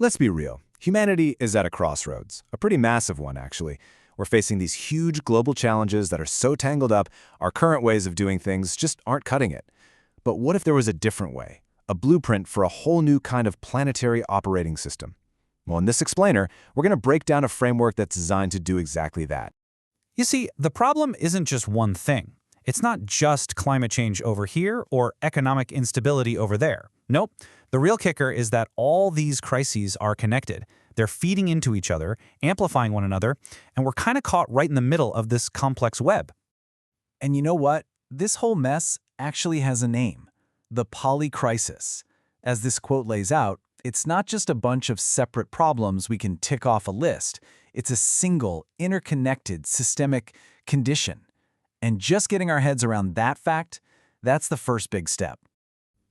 Let's be real. Humanity is at a crossroads, a pretty massive one, actually. We're facing these huge global challenges that are so tangled up, our current ways of doing things just aren't cutting it. But what if there was a different way, a blueprint for a whole new kind of planetary operating system? Well, in this explainer, we're going to break down a framework that's designed to do exactly that. You see, the problem isn't just one thing. It's not just climate change over here or economic instability over there. Nope. The real kicker is that all these crises are connected. They're feeding into each other, amplifying one another, and we're kind of caught right in the middle of this complex web. And you know what? This whole mess actually has a name: the polycrisis. As this quote lays out, it's not just a bunch of separate problems we can tick off a list. It's a single, interconnected, systemic condition. And just getting our heads around that fact, that's the first big step.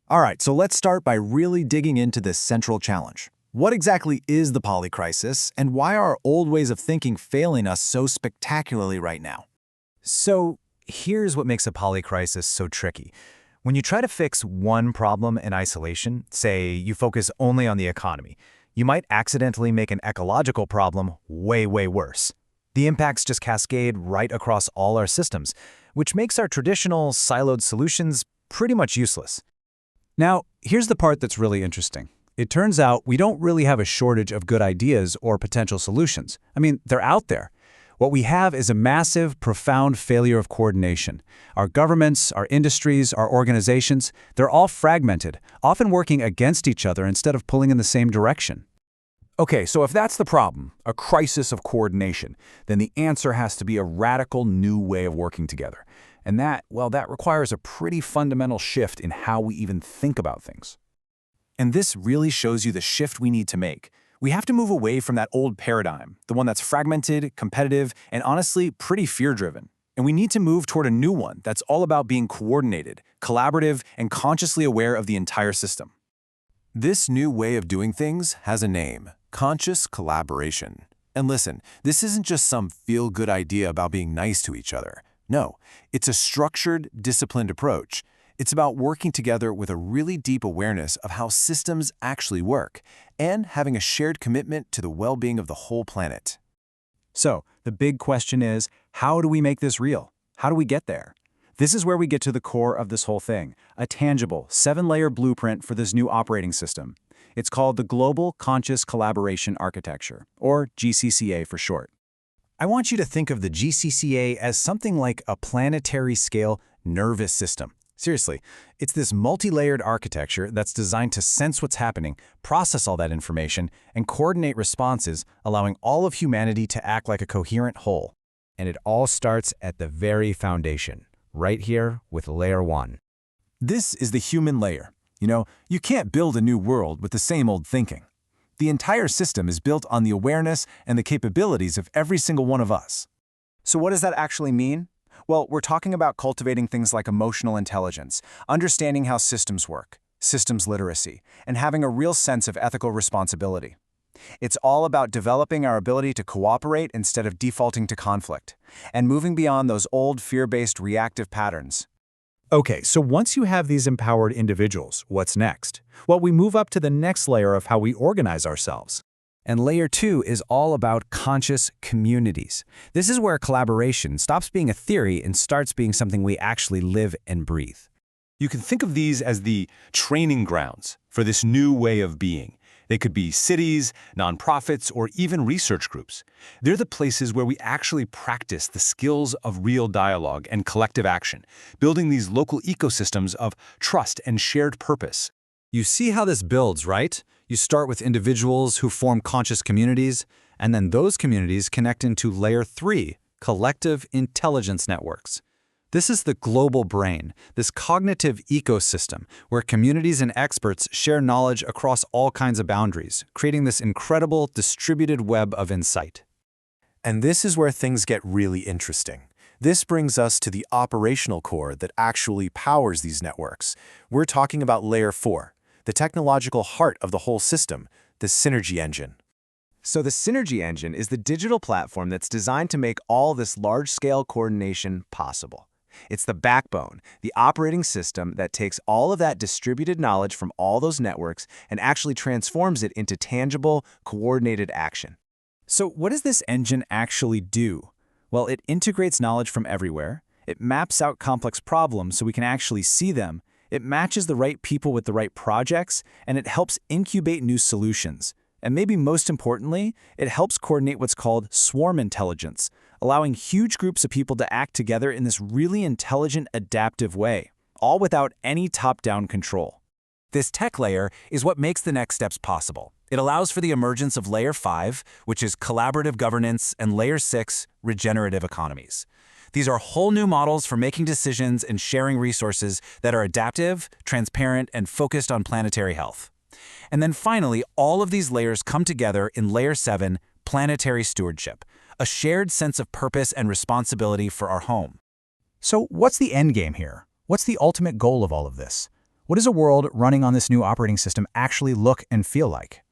All right, so let's start by really digging into this central challenge. What exactly is the polycrisis, and why are our old ways of thinking failing us so spectacularly right now? So here's what makes a polycrisis so tricky. When you try to fix one problem in isolation, say you focus only on the economy, you might accidentally make an ecological problem way worse. The impacts just cascade right across all our systems, which makes our traditional siloed solutions pretty much useless. Now, here's the part that's really interesting. It turns out we don't really have a shortage of good ideas or potential solutions. I mean, they're out there. What we have is a massive, profound failure of coordination. Our governments, our industries, our organizations, they're all fragmented, often working against each other instead of pulling in the same direction. Okay, so if that's the problem, a crisis of coordination, then the answer has to be a radical new way of working together. And that requires a pretty fundamental shift in how we even think about things. And this really shows you the shift we need to make. We have to move away from that old paradigm, the one that's fragmented, competitive, and honestly, pretty fear-driven. And we need to move toward a new one that's all about being coordinated, collaborative, and consciously aware of the entire system. This new way of doing things has a name: conscious collaboration. And listen, this isn't just some feel-good idea about being nice to each other. No, it's a structured, disciplined approach. It's about working together with a really deep awareness of how systems actually work and having a shared commitment to the well-being of the whole planet. So, the big question is, how do we make this real? How do we get there? This is where we get to the core of this whole thing, a tangible, 7-layer blueprint for this new operating system. It's called the Global Conscious Collaboration Architecture, or GCCA for short. I want you to think of the GCCA as something like a planetary scale nervous system. Seriously, it's this multi-layered architecture that's designed to sense what's happening, process all that information, and coordinate responses, allowing all of humanity to act like a coherent whole. And it all starts at the very foundation, right here with layer 1. This is the human layer. You can't build a new world with the same old thinking. The entire system is built on the awareness and the capabilities of every single one of us. So what does that actually mean? Well, we're talking about cultivating things like emotional intelligence, understanding how systems work, systems literacy, and having a real sense of ethical responsibility. It's all about developing our ability to cooperate instead of defaulting to conflict, and moving beyond those old fear-based reactive patterns. Okay, so once you have these empowered individuals, what's next? Well, we move up to the next layer of how we organize ourselves. And layer 2 is all about conscious communities. This is where collaboration stops being a theory and starts being something we actually live and breathe. You can think of these as the training grounds for this new way of being. They could be cities, nonprofits, or even research groups. They're the places where we actually practice the skills of real dialogue and collective action, building these local ecosystems of trust and shared purpose. You see how this builds, right? You start with individuals who form conscious communities, and then those communities connect into layer 3, collective intelligence networks. This is the global brain, this cognitive ecosystem where communities and experts share knowledge across all kinds of boundaries, creating this incredible distributed web of insight. And this is where things get really interesting. This brings us to the operational core that actually powers these networks. We're talking about layer 4, the technological heart of the whole system, the synergy engine. So the synergy engine is the digital platform that's designed to make all this large-scale coordination possible. It's the backbone, the operating system that takes all of that distributed knowledge from all those networks and actually transforms it into tangible, coordinated action. So what does this engine actually do? Well, it integrates knowledge from everywhere. It maps out complex problems so we can actually see them. It matches the right people with the right projects, and it helps incubate new solutions. And maybe most importantly, it helps coordinate what's called swarm intelligence, allowing huge groups of people to act together in this really intelligent, adaptive way, all without any top-down control. This tech layer is what makes the next steps possible. It allows for the emergence of Layer 5, which is collaborative governance, and Layer 6, regenerative economies. These are whole new models for making decisions and sharing resources that are adaptive, transparent, and focused on planetary health. And then finally, all of these layers come together in Layer 7, planetary stewardship, a shared sense of purpose and responsibility for our home. So what's the end game here? What's the ultimate goal of all of this? What does a world running on this new operating system actually look and feel like?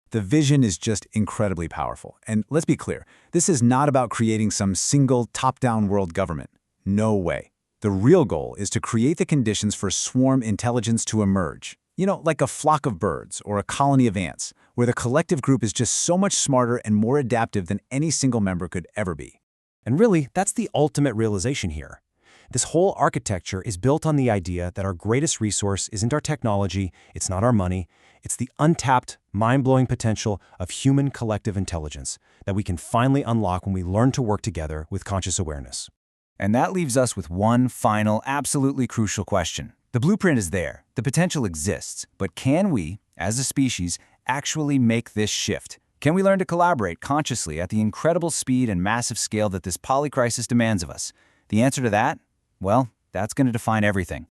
The vision is just incredibly powerful. And let's be clear, this is not about creating some single top-down world government. No way. The real goal is to create the conditions for swarm intelligence to emerge. You know, like a flock of birds or a colony of ants, where the collective group is just so much smarter and more adaptive than any single member could ever be. And really, that's the ultimate realization here. This whole architecture is built on the idea that our greatest resource isn't our technology, it's not our money, it's the untapped, mind-blowing potential of human collective intelligence that we can finally unlock when we learn to work together with conscious awareness. And that leaves us with one final, absolutely crucial question. The blueprint is there, the potential exists, but can we, as a species, actually make this shift? Can we learn to collaborate consciously at the incredible speed and massive scale that this polycrisis demands of us? The answer to that? Well, that's going to define everything.